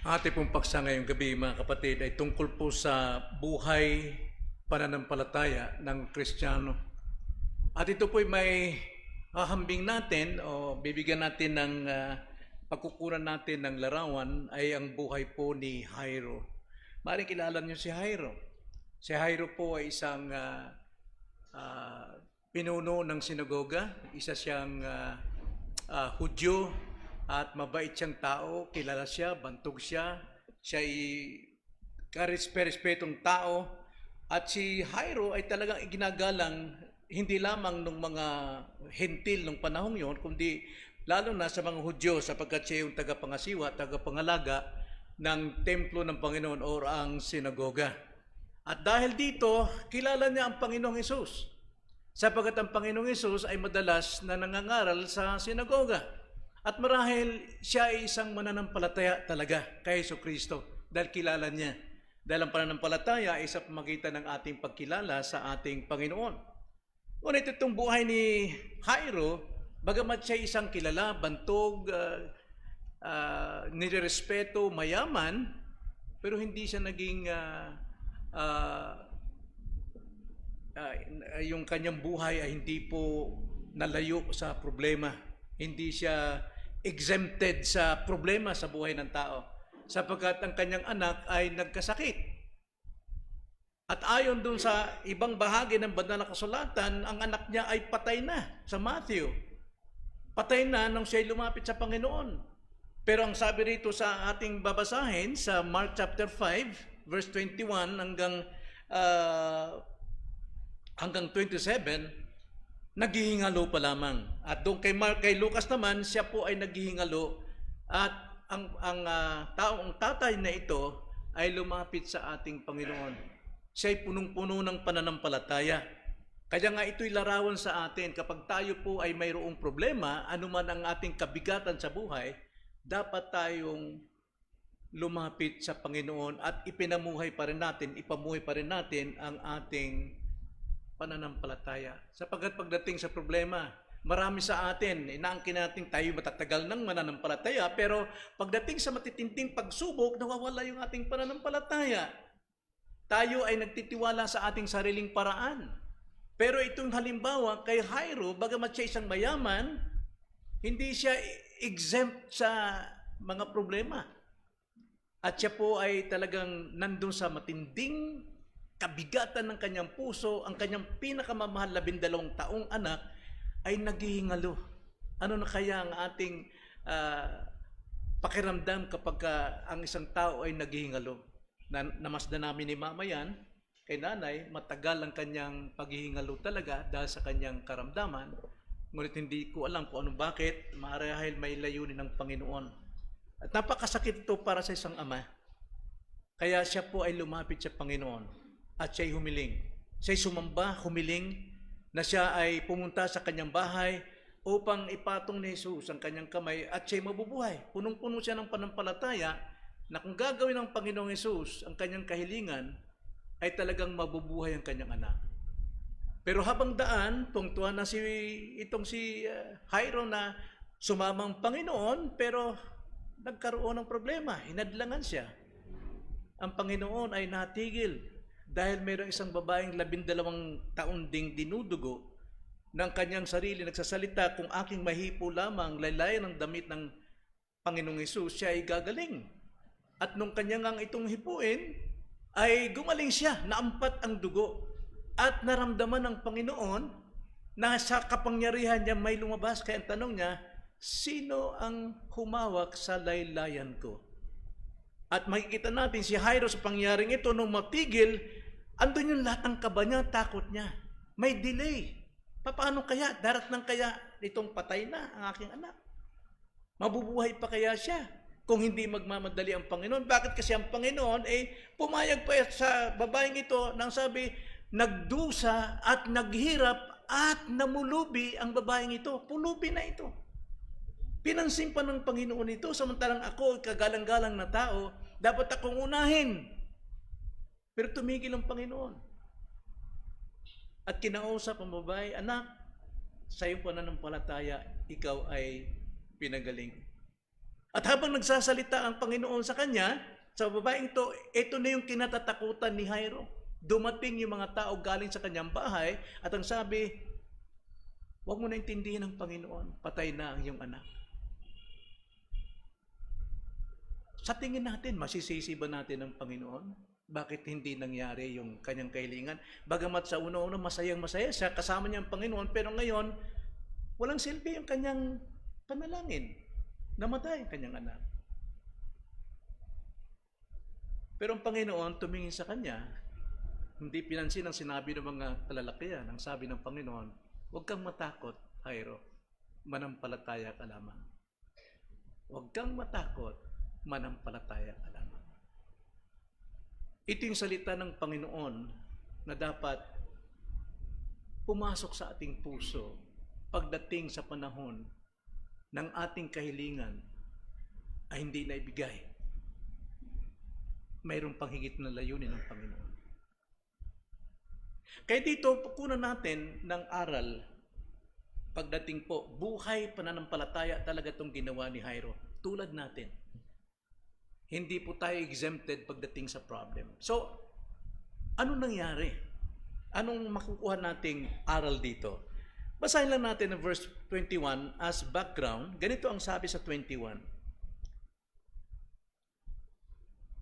Ate pong paksa ngayong gabi mga kapatid ay tungkol po sa buhay pananampalataya ng Kristiyano. At ito po ay may hahambing natin o bibigyan natin ng pagkukunan natin ng larawan ay ang buhay po ni Jairo. Maaaring kilala niyo si Jairo. Si Jairo po ay isang pinuno ng sinagoga, isa siyang Hudyo at mabait siyang tao, kilala siya, bantog siya, siya ay karespe-respetong tao at si Jairo ay talagang iginagalang hindi lamang ng mga hentil ng panahong yon, kundi lalo na sa mga Hudyo sapagkat siya yung tagapangasiwa, tagapangalaga ng templo ng Panginoon o ang sinagoga. At dahil dito, kilala niya ang Panginoong Hesus. Sapagkat ang Panginoong Hesus ay madalas na nangangaral sa sinagoga. At marahil siya ay isang mananampalataya talaga kay Jesucristo dahil kilala niya. Dahil ang pananampalataya ay sa pamagitan ng ating pagkilala sa ating Panginoon. Ngunit itong buhay ni Jairo, bagamat siya isang kilala, bantog, nirerespeto, mayaman, pero hindi siya naging yung kanyang buhay ay hindi po nalayo sa problema. Hindi siya exempted sa problema sa buhay ng tao sapagkat ang kanyang anak ay nagkasakit. At ayon dun sa ibang bahagi ng banal na kasulatan, ang anak niya ay patay na sa Matthew. Patay na nung siya lumapit sa Panginoon. Pero ang sabi rito sa ating babasahin sa Mark chapter 5, verse 21 hanggang 27, naghihingalo pa lamang. At doon kay Lucas naman, siya po ay naghihingalo at ang tatay na ito ay lumapit sa ating Panginoon. Siya ay punong-puno ng pananampalataya. Kaya nga ito'y larawan sa atin. Kapag tayo po ay mayroong problema, anuman ang ating kabigatan sa buhay, dapat tayong lumapit sa Panginoon at ipamuhay pa rin natin ang ating pananampalataya. Sapagkat pagdating sa problema, marami sa atin, inaangkin natin tayo matatagal ng mananampalataya, pero pagdating sa matitinding pagsubok, nawawala yung ating pananampalataya. Tayo ay nagtitiwala sa ating sariling paraan. Pero itong halimbawa kay Jairo, bagamat siya isang mayaman, hindi siya exempt sa mga problema. At siya po ay talagang nandun sa matinding kabigatan ng kanyang puso, ang kanyang pinakamamahal 12 taong anak ay naghihingalo. Ano na kaya ang ating pakiramdam kapag ang isang tao ay naghihingalo? Namasdan namin ni Mama yan, kay nanay, matagal ang kanyang paghihingalo talaga dahil sa kanyang karamdaman. Ngunit hindi ko alam kung anong bakit, marahil may layunin ng Panginoon. At napakasakit ito para sa isang ama. Kaya siya po ay lumapit sa Panginoon at siya'y humiling. Siya'y sumamba, humiling, na siya ay pumunta sa kanyang bahay upang ipatong ni Jesus ang kanyang kamay at siya'y mabubuhay. Punong-puno siya ng panampalataya na kung gagawin ng Panginoong Jesus ang kanyang kahilingan, ay talagang mabubuhay ang kanyang anak. Pero habang daan, tungtuhan na si Jairo na sumamang Panginoon, pero nagkaroon ng problema, hinadlangan siya. Ang Panginoon ay natigil dahil mayroong isang babaeng 12 taon ding dinudugo ng kanyang sarili, nagsasalita, kung aking mahipo lamang laylayan ng damit ng Panginoong Hesus, siya ay gagaling. At nung kanyang itong hipuin, ay gumaling siya, naampat ang dugo. At naramdaman ng Panginoon na sa kapangyarihan niya may lumabas. Kaya ang tanong niya, sino ang humawak sa laylayan ko? At makikita natin si Jairo sa pangyaring ito, nung matigil, andun yung lahat ng kaba niya, takot niya. May delay. Paano kaya? Darat ng kaya itong patay na ang aking anak? Mabubuhay pa kaya siya kung hindi magmamadali ang Panginoon? Bakit kasi ang Panginoon pumayag pa sa babaeng ito nang sabi, nagdusa at naghirap at namulubi ang babaeng ito. Pulubi na ito. Pinansin pa ng Panginoon ito, samantalang ako, kagalang-galang na tao, dapat akong unahin. Pero tumigil ang Panginoon. At kinausap ang babae, anak, sa iyong pananampalataya, ikaw ay pinagaling. At habang nagsasalita ang Panginoon sa kanya, sa babaeng ito na yung kinatatakutan ni Jairo. Dumating yung mga tao galing sa kanyang bahay at ang sabi, huwag mo na intindihin ng Panginoon, patay na ang iyong anak. Sa tingin natin, masisisi ba natin ang Panginoon? Bakit hindi nangyari yung kanyang kahilingan? Bagamat sa una-una masayang-masaya siya, kasama niya ang Panginoon, pero ngayon, walang silbi ang kanyang panalangin. Namatay ang kanyang anak. Pero ang Panginoon tumingin sa kanya, hindi pinansin ang sinabi ng mga kalalakihan. Ang sabi ng Panginoon, huwag kang matakot, Jairo, manampalataya ka lamang. Huwag kang matakot, manampalataya ka lamang. Ito yung salita ng Panginoon na dapat pumasok sa ating puso pagdating sa panahon ng ating kahilingan ay hindi na ibigay. Mayroong panghigit na layunin ng Panginoon. Kaya dito, pukunan natin ng aral pagdating po, buhay pananampalataya talaga itong ginawa ni Jairo. Tulad natin. Hindi po tayo exempted pagdating sa problem. So, ano nangyari? Anong makukuha nating aral dito? Basahin lang natin ang verse 21 as background. Ganito ang sabi sa 21.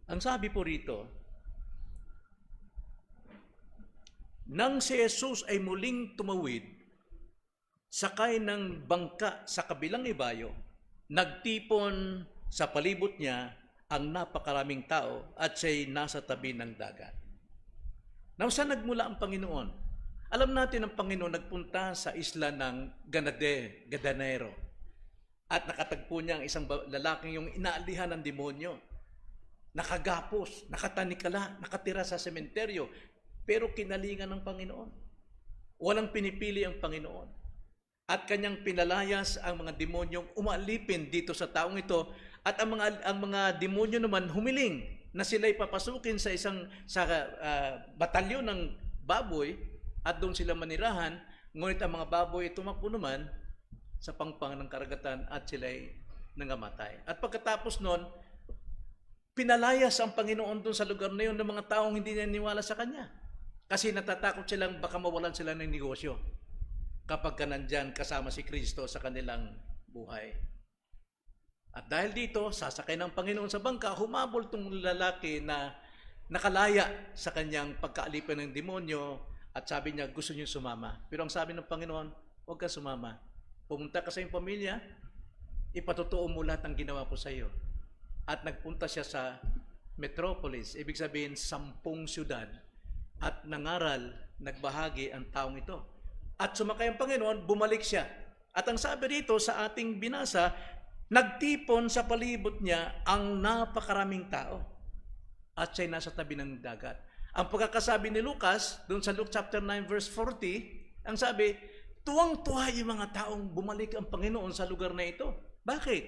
Ang sabi po rito, nang si Jesus ay muling tumawid, sakay ng bangka sa kabilang ibayo, nagtipon sa palibot niya ang napakaraming tao at siya'y nasa tabi ng dagat. Now, saan nagmula ang Panginoon? Alam natin ang Panginoon nagpunta sa isla ng Gadanero at nakatagpo niya ang isang lalaking yung inaalihan ng demonyo. Nakagapos, nakatanikala, nakatira sa sementeryo, pero kinalingan ng Panginoon. Walang pinipili ang Panginoon. At kanyang pinalayas ang mga demonyong umalipin dito sa taong ito at ang mga demonyo naman humiling na sila'y papasukin sa batalyon ng baboy at doon sila manirahan, ngunit ang mga baboy tumakbo naman sa pangpang ng karagatan at sila'y nangamatay. At pagkatapos noon, pinalayas ang Panginoon doon sa lugar na yun ng mga taong hindi naniniwala sa Kanya. Kasi natatakot silang baka mawalan sila ng negosyo kapag ka nandyan kasama si Kristo sa kanilang buhay. At dahil dito, sasakay ng Panginoon sa bangka, humabol itong lalaki na nakalaya sa kanyang pagkaalipin ng demonyo at sabi niya, gusto niyo sumama. Pero ang sabi ng Panginoon, huwag ka sumama. Pumunta ka sa iyong pamilya, ipatotoo mo lahat ng ginawa ko sa iyo. At nagpunta siya sa metropolis, ibig sabihin 10 syudad, at nangaral, nagbahagi ang taong ito. At sumakay ang Panginoon, bumalik siya. At ang sabi dito sa ating binasa, nagtipon sa palibot niya ang napakaraming tao. At siya'y nasa tabi ng dagat. Ang pagkakasabi ni Lucas, doon sa Luke chapter 9 verse 40, ang sabi, tuwang-tuwa yung mga taong bumalik ang Panginoon sa lugar na ito. Bakit?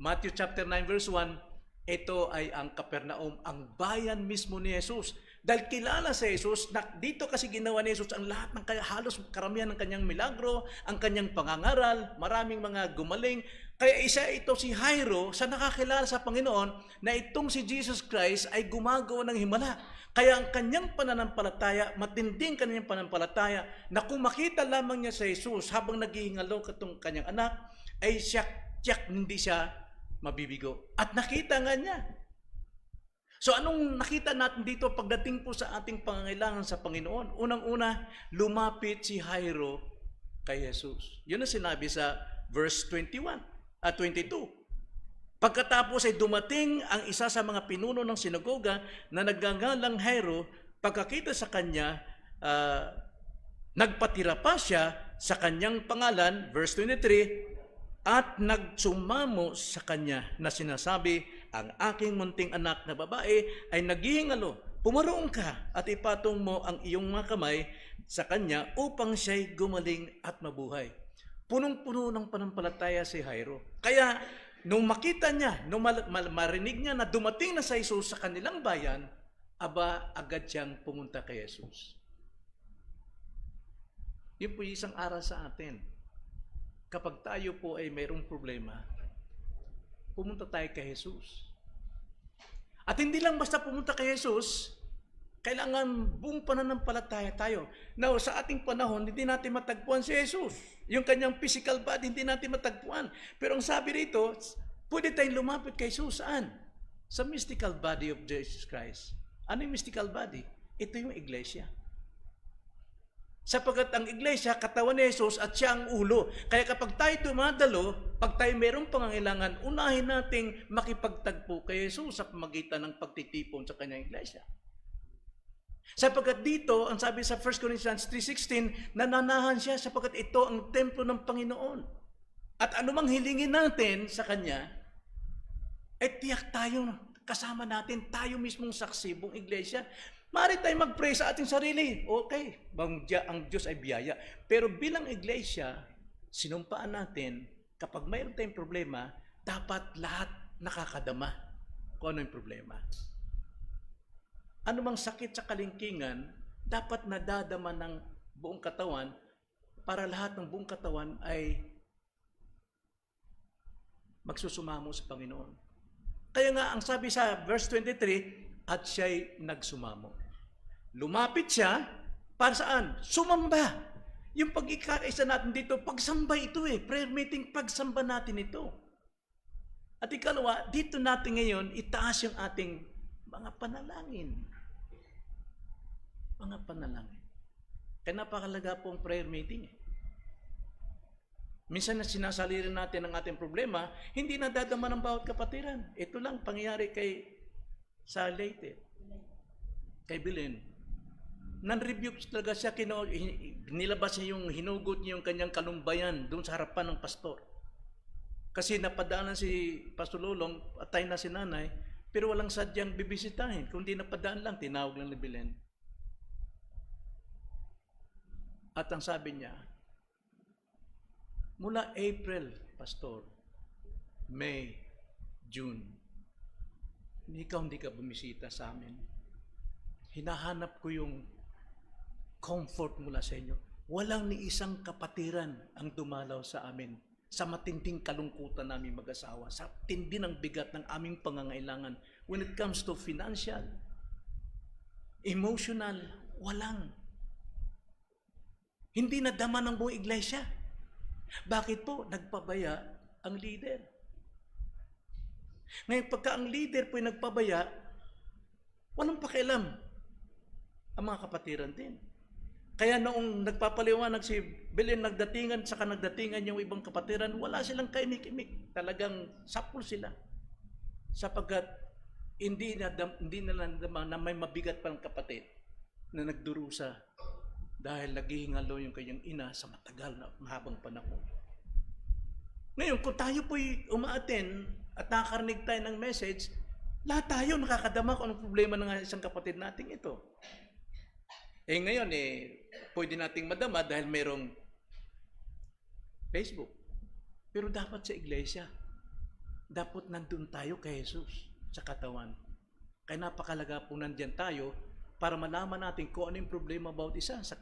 Matthew chapter 9 verse 1, ito ay ang Capernaum, ang bayan mismo ni Jesus. Dahil kilala sa Jesus, dito kasi ginawa ni Jesus ang lahat ng halos karamihan ng kanyang milagro, ang kanyang pangangaral, maraming mga gumaling. Kaya isa ito si Jairo sa nakakilala sa Panginoon na itong si Jesus Christ ay gumagawa ng himala. Kaya ang kanyang pananampalataya, matinding kanyang pananampalataya, na kung makita lamang niya sa Jesus habang naghihingalo itong kanyang anak, ay siyak hindi siya mabibigo. At nakita nga niya. So anong nakita natin dito pagdating po sa ating pangangailangan sa Panginoon? Unang-una, lumapit si Jairo kay Jesus. Yun ang sinabi sa verse 21 at 22. Pagkatapos ay dumating ang isa sa mga pinuno ng sinagoga na nagngangalang Jairo. Pagkakita sa kanya, nagpatira pa siya sa kanyang pangalan, verse 23, at nagsumamo sa kanya na sinasabi, ang aking munting anak na babae ay naghihingalo. Pumaroon ka at ipatong mo ang iyong mga kamay sa kanya upang siya'y gumaling at mabuhay. Punong-puno ng panampalataya si Jairo. Kaya nung makita niya, nung marinig niya na dumating na sa Jesus sa kanilang bayan, agad siyang pumunta kay Jesus. Yun po isang aral sa atin. Kapag tayo po ay mayroong problema, pumunta tayo kay Jesus. At hindi lang basta pumunta kay Jesus, kailangan buong pananampalataya tayo. Now, sa ating panahon, hindi natin matagpuan si Jesus. Yung kanyang physical body, hindi natin matagpuan. Pero ang sabi rito, pwede tayong lumapit kay Jesus. Saan? Sa mystical body of Jesus Christ. Ano yung mystical body? Ito yung iglesia. Sapagkat ang iglesia, katawan ni Jesus at siya ang ulo. Kaya kapag tayo dumadalo, pag tayo mayroong pangangailangan, unahin nating makipagtagpo kay Jesus sa pamagitan ng pagtitipon sa kanyang iglesia. Sapagkat dito, ang sabi sa 1 Corinthians 3:16, nananahan siya sapagkat ito ang templo ng Panginoon. At anumang hilingin natin sa Kanya, tiyak tayo, kasama natin, tayo mismong saksi, buong iglesia. Maaari tayo mag-pray sa ating sarili. Okay, ang Diyos ay biyaya. Pero bilang iglesia, sinumpaan natin, kapag mayroon tayong problema, dapat lahat nakakadama kung ano yung problema. Anumang sakit sa kalingkingan, dapat nadadama ng buong katawan para lahat ng buong katawan ay magsusumamo sa Panginoon. Kaya nga, ang sabi sa verse 23, at siya'y nagsumamo. Lumapit siya, para saan? Sumamba. Yung pag-ikaisa natin dito, pagsamba ito prayer meeting, pagsamba natin ito. At ikalawa, dito natin ngayon, itaas yung ating mga panalangin. Mga panalangin. Kaya napakalaga po ang prayer meeting. Minsan na sinasaliri natin ang ating problema, hindi nadadama ng bawat kapatiran. Ito lang pangyayari sa Leyte, kay Belen. Non-rebuke talaga siya, nilabas niya yung, hinugot niya yung kanyang kalumbayan doon sa harapan ng pastor. Kasi napadaanan si Pastor Lolong, atay na si nanay, pero walang sadyang bibisitahin. Kung di napadaan lang, tinawag lang ni Belen. At ang sabi niya, mula April, Pastor, May, June, hindi ka bumisita sa amin. Hinahanap ko yung comfort mula sa inyo. Walang ni isang kapatiran ang dumalaw sa amin sa matinding kalungkutan namin mag-asawa, sa tindi ng bigat ng aming pangangailangan. When it comes to financial, emotional, walang. Hindi nadama ng buong iglesia. Bakit po? Nagpabaya ang leader. Ngayon, pagka ang leader po ay nagpabaya, walang pakialam ang mga kapatiran din. Kaya noong nagpapaliwanag si Belen, nagdatingan yung ibang kapatiran, wala silang kaimik-imik. Talagang sapul sila. Sapagkat hindi na na may mabigat pang kapatid na nagdurusa dahil naghihingalo yung kanyang ina sa matagal na mahabang panahon. Ngayon, kung tayo po'y umaaten at nakakarinig tayo ng message, lahat tayo nakakadama kung anong problema ng isang kapatid nating ito. Ngayon, pwede nating madama dahil mayroong Facebook. Pero dapat sa iglesia, dapat nandun tayo kay Jesus sa katawan. Kaya napakalaga po nandyan tayo para malaman natin kung ano yung problema about isa sa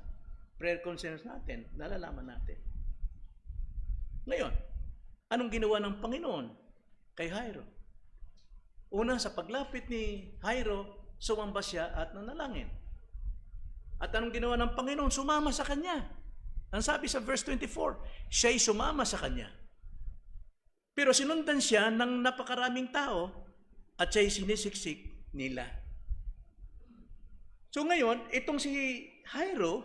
prayer concerns natin, nalalaman natin. Ngayon, anong ginawa ng Panginoon kay Jairo? Una, sa paglapit ni Jairo, sumamba siya at nanalangin. At anong ginawa ng Panginoon? Sumama sa kanya. Ang sabi sa verse 24, siya'y sumama sa kanya. Pero sinundan siya ng napakaraming tao at siya'y sinisiksik nila. So ngayon, itong si Jairo,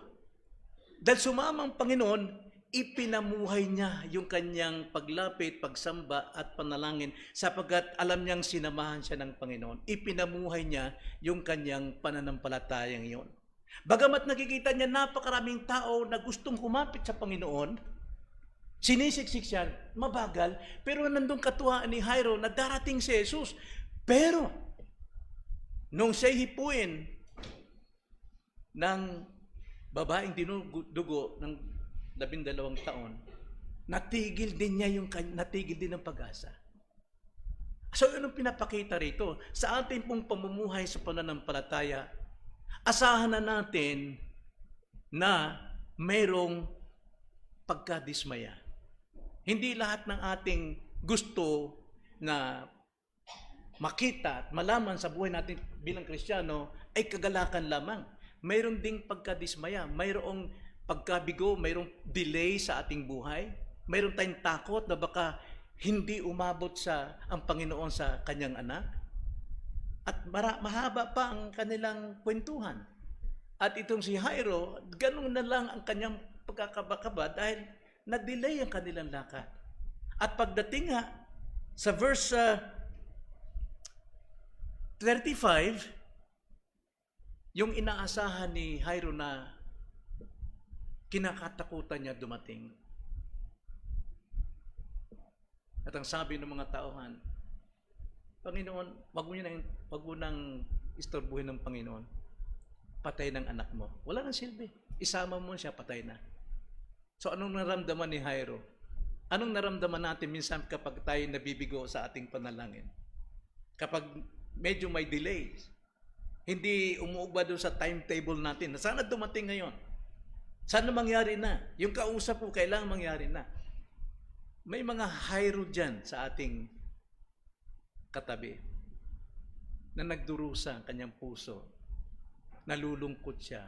dahil sumama ang Panginoon, ipinamuhay niya yung kanyang paglapit, pagsamba at panalangin sapagkat alam niyang sinamahan siya ng Panginoon. Ipinamuhay niya yung kanyang pananampalatayang iyon. Bagamat nakikita niya napakaraming tao na gustong kumapit sa Panginoon, sinisiksik siya, mabagal, pero nandun katuwaan ni Jairo na darating si Jesus. Pero, nung siya'y hipuin ng babaeng dinudugo ng 12 taon, natigil din ang pag-asa. So, anong pinapakita rito? Sa ating pong pamumuhay sa pananampalataya, asahan na natin na mayroong pagkadismaya. Hindi lahat ng ating gusto na makita at malaman sa buhay natin bilang Kristiyano ay kagalakan lamang. Mayroon ding pagkadismaya, mayroong pagkabigo, mayroong delay sa ating buhay, mayroon tayong takot na baka hindi umabot sa ang Panginoon sa kanyang anak. At mahaba pa ang kanilang kwentuhan. At itong si Jairo, ganun na lang ang kanyang pagkakabakaba dahil na-delay ang kanilang lakad. At pagdating nga sa verse 35, yung inaasahan ni Jairo na kinakatakutan niya dumating. At ang sabi ng mga tauhan, Panginoon, wag mo nang istorbuhin ng Panginoon. Patay ng anak mo. Wala nang silbi. Isama mo siya, patay na. So anong naramdaman ni Jairo? Anong naramdaman natin minsan kapag tayo nabibigo sa ating panalangin? Kapag medyo may delay, hindi umuugba doon sa timetable natin. Sana dumating ngayon. Sana mangyari na. Yung kausap ko, kailangan mangyari na. May mga Jairo dyan sa ating katabi na nagdurusa ang kanyang puso. Nalulungkot siya.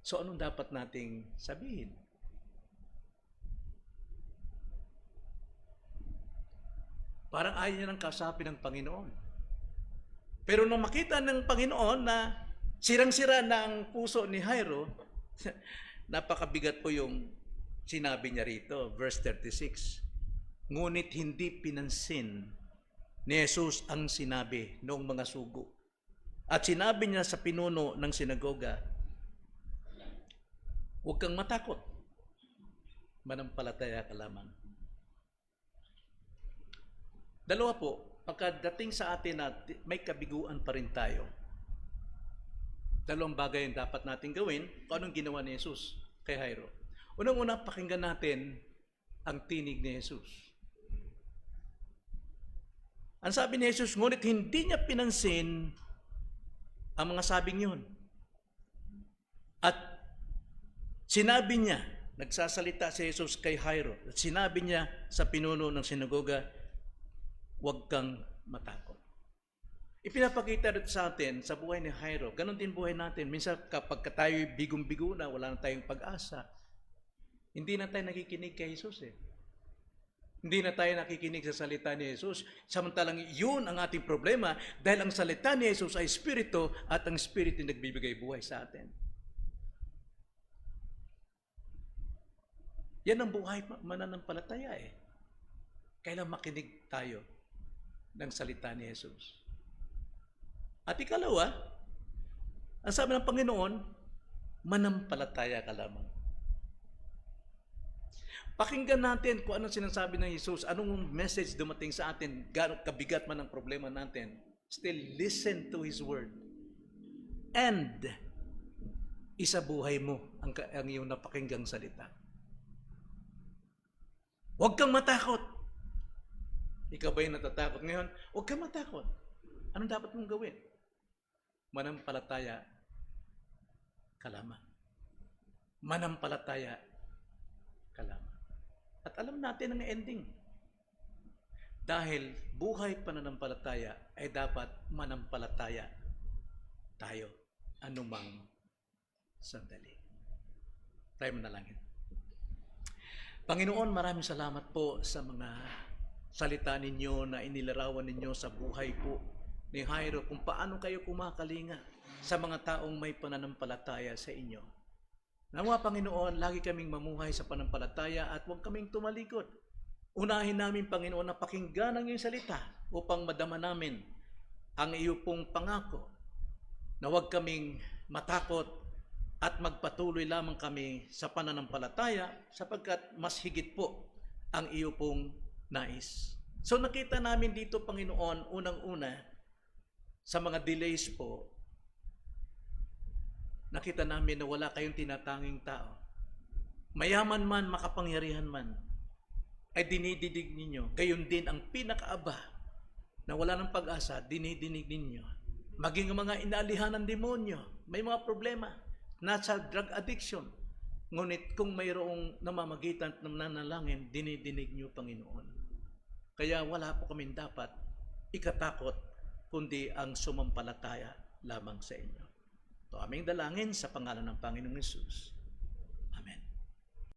So anong dapat nating sabihin? Parang ayaw niya ng kausapin ng Panginoon. Pero nung makita ng Panginoon na sirang-sira na ang puso ni Jairo, napakabigat po yung sinabi niya rito, verse 36. Ngunit hindi pinansin ni Jesus ang sinabi noong mga sugo. At sinabi niya sa pinuno ng sinagoga, huwag kang matakot, manampalataya ka lamang. Dalawa po, pagkadating sa atin na may kabiguan pa rin tayo, dalawang bagay ang dapat natin gawin kung anong ginawa ni Jesus kay Jairo. Unang-una, pakinggan natin ang tinig ni Jesus. Ang sabi ni Jesus, ngunit hindi niya pinansin ang mga sabing yun. At sinabi niya, nagsasalita si Jesus kay Jairo, at sinabi niya sa pinuno ng sinagoga, huwag kang matakot. Ipinapakita rin sa atin sa buhay ni Jairo, ganon din buhay natin. Minsan kapag tayo bigong-bigo na, wala na tayong pag-asa, hindi na tayo nakikinig kay Jesus eh. Hindi na tayo nakikinig sa salita ni Jesus. Samantalang yun ang ating problema dahil ang salita ni Jesus ay Espiritu at ang Espiritu nagbibigay buhay sa atin. Yan ang buhay mananampalataya eh. Kailan makinig tayo ng salita ni Jesus. At ikalawa, ang sabi ng Panginoon, manampalataya ka lamang. Pakinggan natin kung anong sinasabi ng Jesus, anong message dumating sa atin, gano'ng kabigat man ang problema natin. Still listen to His Word. And isabuhay mo ang iyong napakinggang salita. Huwag kang matakot. Ikaw ba yung natatakot ngayon? Huwag kang matakot. Anong dapat mong gawin? Manampalataya ka lamang. Manampalataya ka lamang. At alam natin ang ending. Dahil buhay pananampalataya ay dapat manampalataya tayo anumang sandali. Tayo manalangin. Panginoon, maraming salamat po sa mga salita ninyo na inilarawan ninyo sa buhay po ni Jairo kung paano kayo kumakalinga sa mga taong may pananampalataya sa inyo. Nawa Panginoon, lagi kaming mamuhay sa panampalataya at huwag kaming tumalikod. Unahin namin Panginoon na pakinggan ang iyong salita upang madama namin ang iyo pong pangako na huwag kaming matakot at magpatuloy lamang kami sa pananampalataya sapagkat mas higit po ang iyo pong nais. So nakita namin dito Panginoon, unang-una sa mga delays po, nakita namin na wala kayong tinatanging tao. Mayaman man, makapangyarihan man, ay dinidinig ninyo. Gayon din ang pinakaaba na wala ng pag-asa, dinidinig ninyo. Maging mga inaalihan ng demonyo, may mga problema, nasa drug addiction. Ngunit kung mayroong namamagitan at nananalangin, dinidinig niyo, Panginoon. Kaya wala po kaming dapat ikatakot, kundi ang sumampalataya lamang sa inyo. Ito aming dalangin sa pangalan ng Panginoong Hesus.